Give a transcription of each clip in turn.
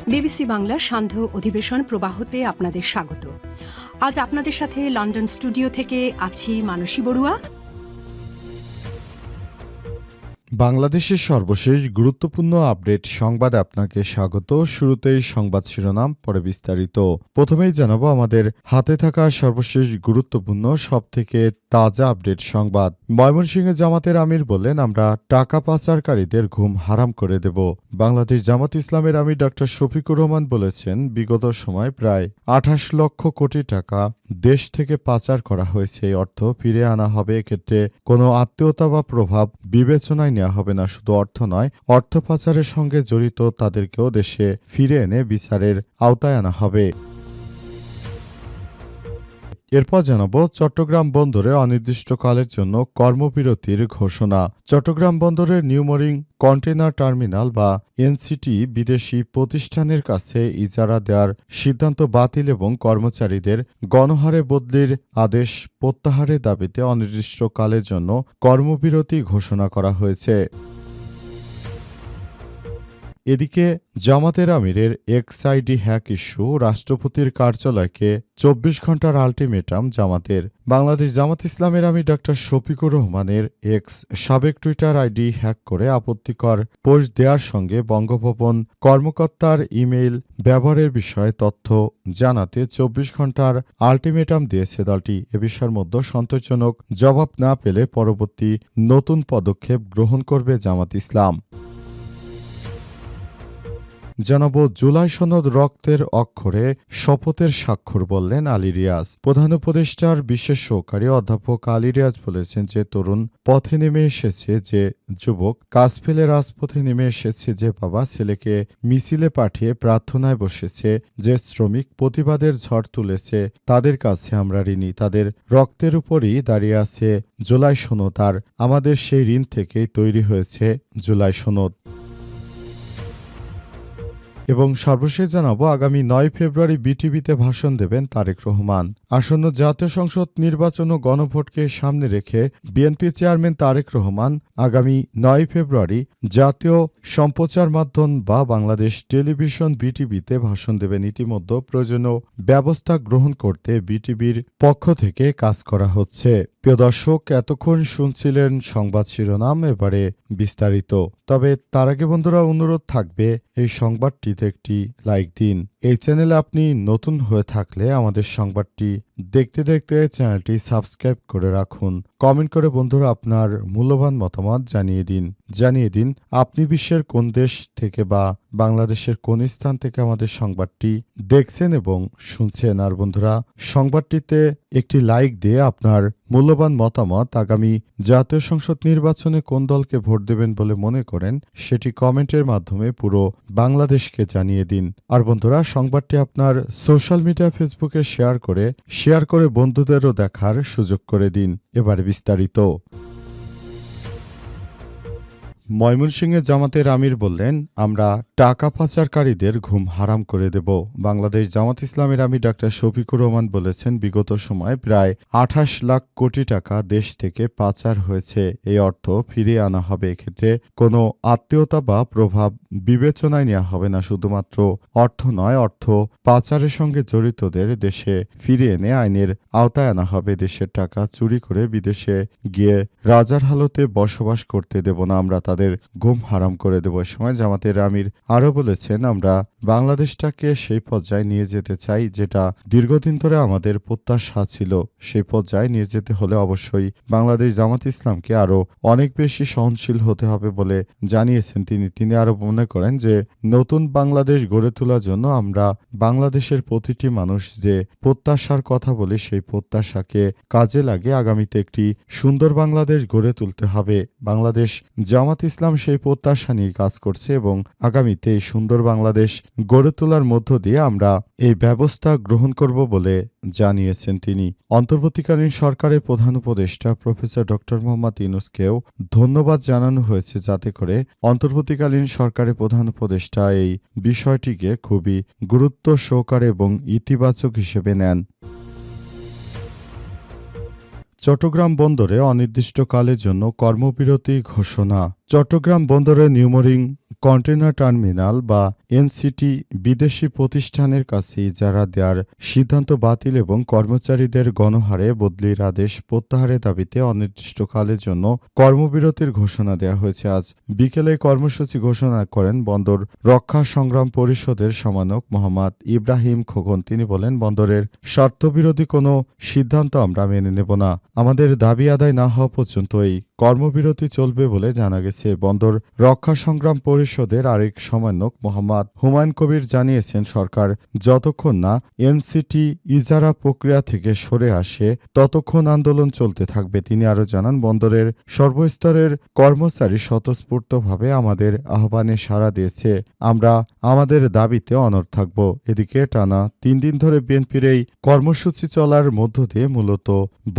BBC বাংলার সান্ধ্য অধিবেশন প্রবাহতে আপনাদের স্বাগত। আজ আপনাদের সাথে লন্ডন স্টুডিও থেকে আছি মানসী বড়ুয়া। বাংলাদেশের সর্বশেষ গুরুত্বপূর্ণ আপডেট সংবাদে আপনাকে স্বাগত। শুরুতেই সংবাদ শিরোনাম, পরে বিস্তারিত। প্রথমেই জানাবো আমাদের হাতে থাকা সর্বশেষ গুরুত্বপূর্ণ সবথেকে তাজা আপডেট সংবাদ। ময়মনসিংহে জামাতের আমির বললেন, আমরা টাকা পাচারকারীদের ঘুম হারাম করে দেব। বাংলাদেশ জামাত ইসলামের আমির ডক্টর শফিকুর রহমান বলেছেন, বিগত সময় প্রায় ২৮ লক্ষ কোটি টাকা দেশ থেকে পাচার করা হয়েছে। এই অর্থ ফিরে আনা হবে। এক্ষেত্রে কোনো আত্মীয়তা বা প্রভাব বিবেচনায় নেওয়া হবে না। শুধু অর্থ নয়, অর্থ পাচারের সঙ্গে জড়িত তাদেরকেও দেশে ফিরে এনে বিচারের আওতায় আনা হবে। এরপর জানাবো চট্টগ্রাম বন্দরে অনির্দিষ্টকালের জন্য কর্মবিরতির ঘোষণা। চট্টগ্রাম বন্দরের নিউমরিং কন্টেইনার টার্মিনাল বা এনসিটি বিদেশি প্রতিষ্ঠানের কাছে ইজারা দেওয়ার সিদ্ধান্ত বাতিল এবং কর্মচারীদের গণহারে বদলির আদেশ প্রত্যাহারের দাবিতে অনির্দিষ্টকালের জন্য কর্মবিরতি ঘোষণা করা হয়েছে। এদিকে জামাতের আমিরের এক্সআইডি হ্যাক ইস্যু, রাষ্ট্রপতির কার্যালয়কে ২৪ ঘণ্টার আলটিমেটাম জামাতের। বাংলাদেশ জামাত ইসলামের আমির ডক্টর শফিকুর রহমানের এক্স সাবেক টুইটার আইডি হ্যাক করে আপত্তিকর পোস্ট দেওয়ার সঙ্গে বঙ্গভবন কর্মকর্তার ইমেইল ব্যবহারের বিষয়ে তথ্য জানাতে ২৪ ঘণ্টার আলটিমেটাম দিয়েছে দলটি। এ বিষয়ের মধ্যে সন্তোষজনক জবাব না পেলে পরবর্তী নতুন পদক্ষেপ গ্রহণ করবে জামাত ইসলাম। জানাবো জুলাই সনদ রক্তের অক্ষরে শপথের স্বাক্ষর, বললেন আলী রিয়াজ। প্রধান উপদেষ্টার বিশেষ সহকারী অধ্যাপক আলী রিয়াজ বলেছেন যে তরুণ পথে নেমে এসেছে, যে যুবক কাজ ফেলে রাজপথে নেমে এসেছে, যে বাবা ছেলেকে মিছিলে পাঠিয়ে প্রার্থনায় বসেছে, যে শ্রমিক প্রতিবাদের ঝড় তুলেছে, তাদের কাছে আমরা ঋণী। তাদের রক্তের উপরই দাঁড়িয়ে আছে জুলাই সনদ, আর আমাদের সেই ঋণ থেকেই তৈরি হয়েছে জুলাই সনদ। এবং সর্বশেষ জানাবো আগামী ৯ ফেব্রুয়ারি বিটিভিতে ভাষণ দেবেন তারেক রহমান। আসন্ন জাতীয় সংসদ নির্বাচন ও গণভোটকে সামনে রেখে বিএনপি চেয়ারম্যান তারেক রহমান আগামী ৯ ফেব্রুয়ারি জাতীয় সম্প্রচার মাধ্যম বা বাংলাদেশ টেলিভিশন বিটিভিতে ভাষণ দেবেন। ইতিমধ্যে প্রয়োজনীয় ব্যবস্থা গ্রহণ করতে বিটিভির পক্ষ থেকে কাজ করা হচ্ছে। প্রিয় দর্শক, এতক্ষণ শুনছিলেন সংবাদ শিরোনাম, এবারে বিস্তারিত। তবে তার আগে বন্ধুরা অনুরোধ থাকবে, এই সংবাদটিতে একটি লাইক দিন। এই চ্যানেলে আপনি নতুন হয়ে থাকলে আমাদের সংবাদটি দেখতে দেখতে চ্যানেলটি সাবস্ক্রাইব করে রাখুন। কমেন্ট করে বন্ধুরা আপনার মূল্যবান মতামত জানিয়ে দিন আপনি বিশ্বের কোন দেশ থেকে বা বাংলাদেশের কোন স্থান থেকে আমাদের সংবাদটি দেখছেন এবং শুনছেন। আর বন্ধুরা, সংবাদটিতে একটি লাইক দিয়ে আপনার মূল্যবান মতামত, আগামী জাতীয় সংসদ নির্বাচনে কোন দলকে ভোট দেবেন বলে মনে করেন, সেটি কমেন্টের মাধ্যমে পুরো বাংলাদেশকে জানিয়ে দিন। আর বন্ধুরা, সংবাদটি আপনার সোশ্যাল মিডিয়া ফেসবুকে শেয়ার করে বন্ধুদেরও দেখার সুযোগ করে দিন। এবারে বিস্তারিত। ময়মনসিংহে জামাতের আমির বললেন, আমরা টাকা পাচারকারীদের ঘুম হারাম করে দেব। বাংলাদেশ জামাত ইসলামের আমির ডক্টর শফিকুর রহমান বলেছেন, বিগত সময় প্রায় ২৮ লাখ কোটি টাকা দেশ থেকে পাচার হয়েছে। এই অর্থ ফিরিয়ে আনা হবে। এক্ষেত্রে কোনো আত্মীয়তা বা প্রভাব বিবেচনায় নেওয়া হবে না। শুধুমাত্র অর্থ নয়, অর্থ পাচারের সঙ্গে জড়িতদের দেশে ফিরিয়ে এনে আইনের আওতায় আনা হবে। দেশের টাকা চুরি করে বিদেশে গিয়ে রাজার হালতে বসবাস করতে দেব না, আমরা তাদের ঘুম হারাম করে দেব। এ সময় জামাতের আমির আরও বলেছেন, আমরা বাংলাদেশটাকে সেই পর্যায়ে নিয়ে যেতে চাই যেটা দীর্ঘদিন ধরে আমাদের প্রত্যাশা ছিল। সেই পর্যায়ে নিয়ে যেতে হলে অবশ্যই বাংলাদেশ জামাত ইসলামকে আরও অনেক বেশি সহনশীল হতে হবে বলে জানিয়েছেন তিনি আরও মনে করেন যে নতুন বাংলাদেশ গড়ে তোলার জন্য আমরা বাংলাদেশের প্রতিটি মানুষ যে প্রত্যাশার কথা বলি, সেই প্রত্যাশাকে কাজে লাগিয়ে আগামীতে একটি সুন্দর বাংলাদেশ গড়ে তুলতে হবে। বাংলাদেশ জামাত ইসলাম সেই প্রত্যাশা নিয়ে কাজ করছে এবং আগামীতে এই সুন্দর বাংলাদেশ গড়ে তোলার মধ্য দিয়ে আমরা এই ব্যবস্থা গ্রহণ করব বলে জানিয়েছেন তিনি। অন্তর্বর্তীকালীন সরকারের প্রধান উপদেষ্টা প্রফেসর ডক্টর মোহাম্মদ ইউনূসকেও ধন্যবাদ জানানো হয়েছে, যাতে করে অন্তর্বর্তীকালীন সরকারের প্রধান উপদেষ্টা এই বিষয়টিকে খুবই গুরুত্ব সহকারে এবং ইতিবাচক হিসেবে নেন। চট্টগ্রাম বন্দরে অনির্দিষ্টকালের জন্য কর্মবিরতি ঘোষণা। চট্টগ্রাম বন্দরে নিউমোরিং কন্টেইনার টার্মিনাল বা এনসিটি বিদেশি প্রতিষ্ঠানের কাছে ইজারা দেওয়ার সিদ্ধান্ত বাতিল এবং কর্মচারীদের গণহারে বদলির আদেশ প্রত্যাহারের দাবিতে অনির্দিষ্টকালের জন্য কর্মবিরতির ঘোষণা দেওয়া হয়েছে। আজ বিকেলে কর্মসূচি ঘোষণা করেন বন্দর রক্ষা সংগ্রাম পরিষদের সমানক মোহাম্মদ ইব্রাহিম খোকন। তিনি বলেন, বন্দরের স্বার্থবিরোধী কোনো সিদ্ধান্ত আমরা মেনে নেব না। আমাদের দাবি আদায় না হওয়া পর্যন্ত এই কর্মবিরতি চলবে বলে জানা গেছে। বন্দর রক্ষা সংগ্রাম পরিষদের আরেক সমন্বয়ক মোহাম্মদ হুমায়ুন কবির জানিয়েছেন, সরকার যতক্ষণ না এনসিটি ইজারা প্রক্রিয়া থেকে সরে আসে ততক্ষণ আন্দোলন চলতে থাকবে। তিনি আরও জানান, বন্দরের সর্বস্তরের কর্মচারী স্বতঃস্ফূর্তভাবে আমাদের আহ্বানে সাড়া দিয়েছে। আমরা আমাদের দাবিতে অনড় থাকব। এদিকে টানা ৩ দিন ধরে বিএনপির এই কর্মসূচি চলার মধ্য দিয়ে মূলত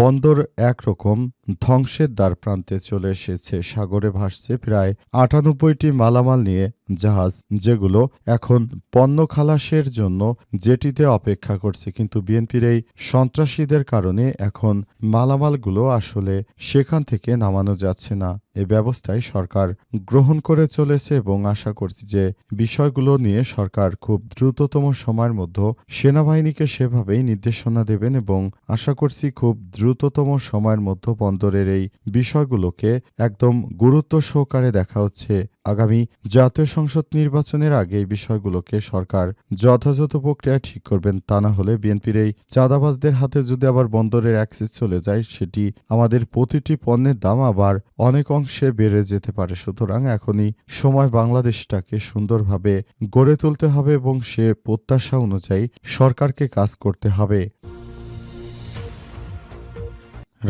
বন্দর একরকম ধ্বংসের দ্বার প্রান্তে চলে এসেছে। সাগরে ভাসছে প্রায় ৯৮টি মালামাল নিয়ে জাহাজ, যেগুলো এখন পণ্য খালাসের জন্য জেটিতে অপেক্ষা করছে। কিন্তু বিএনপির এই সন্ত্রাসীদের কারণে এখন মালামালগুলো আসলে সেখান থেকে নামানো যাচ্ছে না। এ ব্যবস্থায় সরকার গ্রহণ করে চলেছে এবং আশা করছি যে বিষয়গুলো নিয়ে সরকার খুব দ্রুততম সময়ের মধ্যে সেনাবাহিনীকে সেভাবেই নির্দেশনা দেবেন এবং আশা করছি খুব দ্রুততম সময়ের মধ্যে বন্দরের এই বিষয়গুলোকে একদম গুরুত্ব সহকারে দেখা হচ্ছে। আগামী জাতীয় সংসদ নির্বাচনের আগে এই বিষয়গুলোকে সরকার যথাযথ প্রক্রিয়ায় ঠিক করবেন। তা না হলে বিএনপির এই চাঁদাবাজদের হাতে যদি আবার বন্দরের অ্যাক্সেস চলে যায়, সেটি আমাদের প্রতিটি পণ্যের দাম আবার অনেক অংশে বেড়ে যেতে পারে। সুতরাং এখনই সময় বাংলাদেশটাকে সুন্দরভাবে গড়ে তুলতে হবে এবং সে প্রত্যাশা অনুযায়ী সরকারকে কাজ করতে হবে।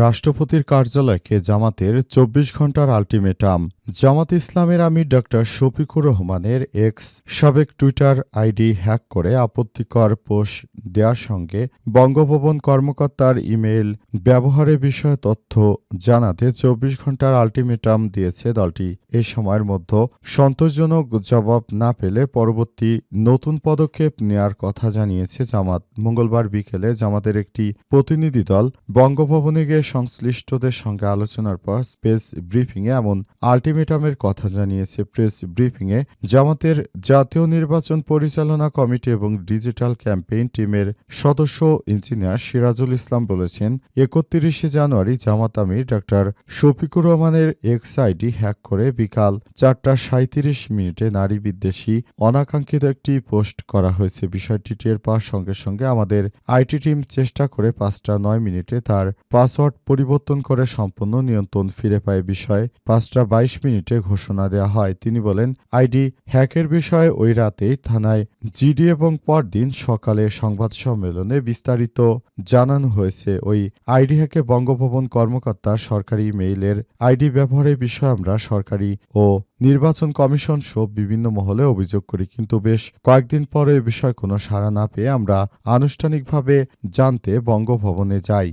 রাষ্ট্রপতির কার্যালয়কে জামাতের ২৪ ঘণ্টার আল্টিমেটাম। জামাত ইসলামের আমির ডক্টর শফিকুর রহমানের এক্স সাবেক টুইটার আইডি হ্যাক করে আপত্তিকর পোস্ট দেওয়ার সঙ্গে বঙ্গভবন কর্মকর্তার ইমেইল ব্যবহারের বিষয়ে তথ্য জানাতে ২৪ ঘণ্টার আল্টিমেটাম দিয়েছে দলটি। এ সময়ের মধ্যে সন্তোষজনক জবাব না পেলে পরবর্তী নতুন পদক্ষেপ নেয়ার কথা জানিয়েছে জামাত। মঙ্গলবার বিকেলে জামাতের একটি প্রতিনিধি দল বঙ্গভবনে গিয়ে সংশ্লিষ্টদের সঙ্গে আলোচনার পর প্রেস ব্রিফিংয়ে এমন আল্টিমেটামের কথা জানিয়েছে। প্রেস ব্রিফিংয়ে জামাতের জাতীয় নির্বাচন পরিচালনা কমিটি এবং ডিজিটাল ক্যাম্পেইন টিমের সদস্য ইঞ্জিনিয়ার সিরাজুল ইসলাম বলেছেন, ৩১শে জানুয়ারি জামাত আমির ডক্টর শফিকুর রহমানের এক্স আইডি হ্যাক করে বিকাল ৪টা ৩৭ নারী বিদ্বেষী অনাকাঙ্ক্ষিত একটি পোস্ট করা হয়েছে। বিষয়টি টের পাওয়ার সঙ্গে সঙ্গে আমাদের আইটি টিম চেষ্টা করে ৫টা ৯ তার পাসওয়ার্ড পরিবর্তন করে সম্পূর্ণ নিয়ন্ত্রণ ফিরে পায়। বিষয়ে ৫টা ২২ ঘোষণা দেওয়া হয়। তিনি বলেন, আইডি হ্যাকের বিষয়ে ওই রাতেই থানায় জিডি এবং পরদিন সকালে সংবাদ সম্মেলনে বিস্তারিত জানানো হয়েছে। ওই আইডি হ্যাকে বঙ্গভবন কর্মকর্তার সরকারি মেইলের আইডি ব্যবহারের বিষয়ে আমরা সরকারি ও নির্বাচন কমিশন সহ বিভিন্ন মহলে অভিযোগ করি, কিন্তু বেশ কয়েকদিন পরে এ বিষয়ে কোনো সাড়া না পেয়ে আমরা আনুষ্ঠানিকভাবে জানতে বঙ্গভবনে যাই।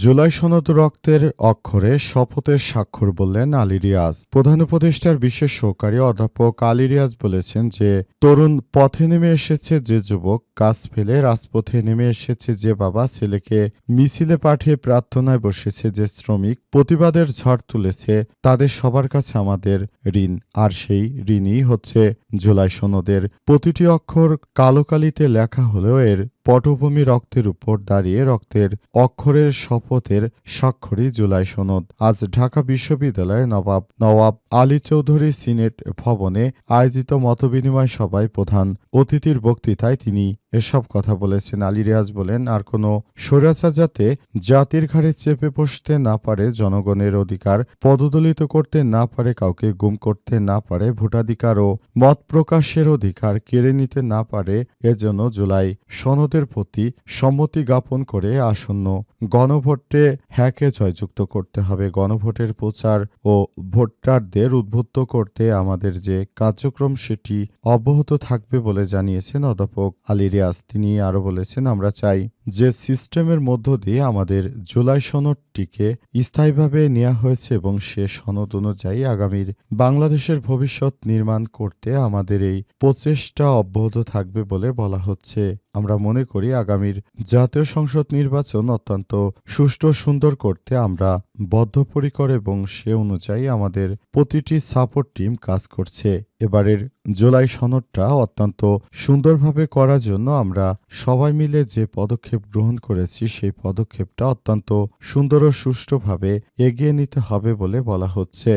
জুলাই সনদ রক্তের অক্ষরে শপথের স্বাক্ষর বললেন আলী রিয়াজ। প্রধান উপদেষ্টার বিশেষ সহকারী অধ্যাপক আলী রিয়াজ বলেছেন যে তরুণ পথে নেমে এসেছে যে যুবক, কাজ ফেলে রাজপথে নেমে এসেছে যে বাবা, ছেলেকে মিছিলে পাঠিয়ে প্রার্থনায় বসেছে যে শ্রমিক, প্রতিবাদের ঝড় তুলেছে, তাদের সবার কাছে আমাদের ঋণ। আর সেই ঋণই হচ্ছে জুলাই সনদের প্রতিটি অক্ষর কালো কালিতে লেখা হলেও এর পটভূমি রক্তের উপর দাঁড়িয়ে রক্তের অক্ষরের শপথের স্বাক্ষরই জুলাই সনদ। আজ ঢাকা বিশ্ববিদ্যালয়ে নওয়াব আলী চৌধুরী সিনেট ভবনে আয়োজিত মতবিনিময় সভায় প্রধান অতিথির বক্তৃতায় তিনি এসব কথা বলেছেন। আলী রিয়াজ বলেন, আর কোনো স্বৈরাচার যাতে জাতির ঘাড়ে চেপে বসতে না পারে, জনগণের অধিকার পদদলিত করতে না পারে, কাউকে গুম করতে না পারে, ভোটাধিকার ও মত প্রকাশের অধিকার কেড়ে নিতে না পারে, এজন্য জুলাই সনদের প্রতি সম্মতি জ্ঞাপন করে আসন্ন গণভোটে হ্যাকে জয়যুক্ত করতে হবে। গণভোটের প্রচার ও ভোটারদের উদ্বুদ্ধ করতে আমাদের যে কার্যক্রম সেটি অব্যাহত থাকবে বলে জানিয়েছেন অধ্যাপক আলী রিয়াজ। তিনি আরও বলেছেন, আমরা চাই যে সিস্টেমের মধ্য দিয়ে আমাদের জুলাই সনদটিকে স্থায়ীভাবে নেওয়া হয়েছে এবং সে সনদ অনুযায়ী আগামীর বাংলাদেশের ভবিষ্যৎ নির্মাণ করতে আমাদের এই প্রচেষ্টা অব্যাহত থাকবে বলে বলা হচ্ছে। আমরা মনে করি আগামীর জাতীয় সংসদ নির্বাচন অত্যন্ত সুষ্ঠু সুন্দর করতে আমরা বদ্ধপরিকর এবং সে অনুযায়ী আমাদের প্রতিটি সাপোর্ট টিম কাজ করছে। এবারের জুলাই সনদটা অত্যন্ত সুন্দরভাবে করার জন্য আমরা সবাই মিলে যে পদক্ষেপ গ্রহণ করেছি সেই পদক্ষেপটা অত্যন্ত সুন্দর ও সুষ্ঠুভাবে এগিয়ে নিতে হবে বলে বলা হচ্ছে।